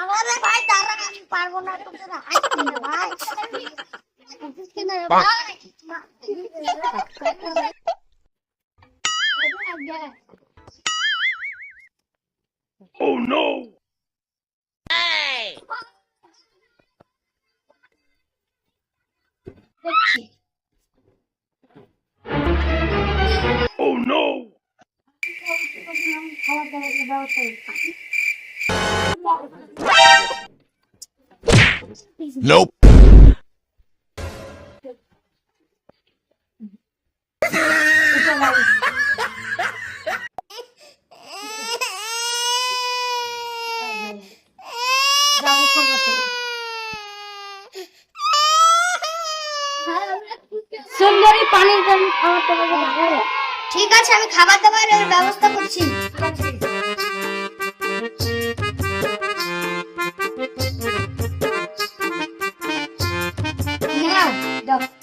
আমারে ভাই দাঁড়া, আমি পারবো না তোদের হাইতে না ভাই। বুঝছিস কি না রে ভাই? Oh no! দেখছি। Oh no! খাবার দাবারের ব্যবস্থা করছি। Nope. সুন্দরী পানির জন্য খাবার দাবার। ঠিক আছে, আমি খাবার দাবারের ব্যবস্থা করছি। নাও, দাও।